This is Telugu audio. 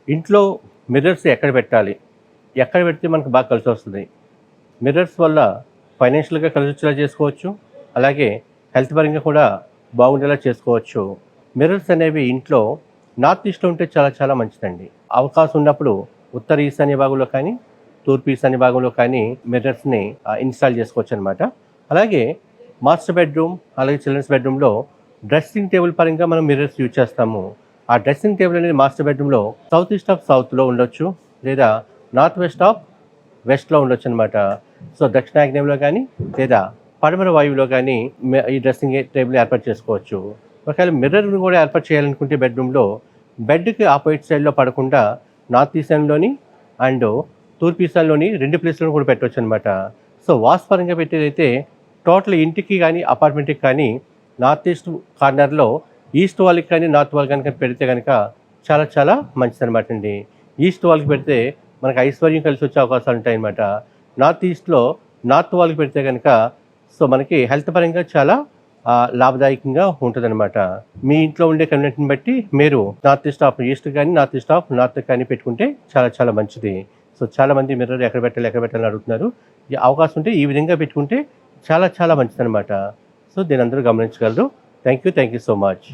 ఇంట్లో మిర్రర్స్ ఎక్కడ పెట్టాలి? ఎక్కడ పెడితే మనకు బాగా కలిసొస్తది? మిర్రర్స్ వల్ల ఫైనాన్షియల్‌గా కలిసొచ్చేలా చేసుకోవచ్చు. అలాగే హెల్త్ పరంగా కూడా బాగుండేలా చేసుకోవచ్చు. మిర్రర్స్ అనేవి ఇంట్లో నార్త్ ఈస్ట్‌లో ఉంటే చాలా చాలా మంచిదండి. అవకాశం ఉన్నప్పుడు ఉత్తర ఈశాన్య భాగంలో కానీ, తూర్పు ఈశాన్య భాగంలో కానీ మిర్రర్స్‌ని ఇన్‌స్టాల్ చేసుకోవచ్చనమాట. అలాగే మాస్టర్ బెడ్‌రూమ్, అలాగే చిల్డ్రన్స్ బెడ్‌రూమ్‌లో డ్రెస్సింగ్ టేబుల్ పరంగా మనం మిర్రర్స్ యూజ్ చేస్తాము. ఆ డ్రెస్సింగ్ టేబుల్ అనేది మాస్టర్ బెడ్‌రూమ్‌లో సౌత్ ఈస్ట్ ఆఫ్ సౌత్‌లో ఉండొచ్చు. లేదా నార్త్ వెస్ట్ ఆఫ్ వెస్ట్‌లో ఉండొచ్చనమాట. సో, దక్షిణాగ్నేయంలో గానీ, లేదా పడమర వాయువులో గానీ ఈ డ్రెస్సింగ్ టేబుల్ ఏర్పాటు చేసుకోవచ్చు. ఒకవేళ మిర్రర్‌ని కూడా ఏర్పాటు చేయాలనుకుంటే బెడ్‌రూమ్‌లో, బెడ్‌కి ఆపోజిట్ సైడ్‌లో పడకుండా నార్త్ ఈశాన్యలోని అండ్ తూర్పు ఈశాన్యలోని 2 ప్లేస్‌లో కూడా పెట్టొచ్చనమాట. సో, వాస్తు పరంగా పెట్టేదైతే టోటల్ ఇంటికి గానీ, అపార్ట్మెంట్‌కి కానీ నార్త్ ఈస్ట్ కార్నర్‌లో ఈస్ట్ వాల్‌కి కానీ, నార్త్ వాల్ గనుక పెడితే గనక చాలా చాలా మంచిదనమాటండి. ఈస్ట్ వాల్‌కి పెడితే మనకు ఐశ్వర్యం కలిసొచ్చే అవకాశాలుంటాయనమాట. నార్త్ ఈస్ట్‌లో నార్త్ వాల్‌కి పెడితే గనక సో, మనకి హెల్త్ పరంగా చాలా లాభదాయకంగా ఉంటదనమాట. మీ ఇంట్లో ఉండే కన్వీనియంట్‌ని బట్టి మీరు నార్త్ ఈస్ట్ ఆఫ్ ఈస్ట్ కానీ, నార్త్ ఈస్ట్ ఆఫ్ నార్త్ కానీ పెట్టుకుంటే చాలా చాలా మంచిది. సో, చాలామంది మిర్రర్ ఎక్కడ పెట్టాలి, ఎక్కడ పెట్టాలని అడుగుతున్నారు. ఈ అవకాశం ఉంటే ఈ విధంగా పెట్టుకుంటే చాలా చాలా మంచిదనమాట. సో, దీన్ని అందరూ గమనించగలరు. Thank you so much.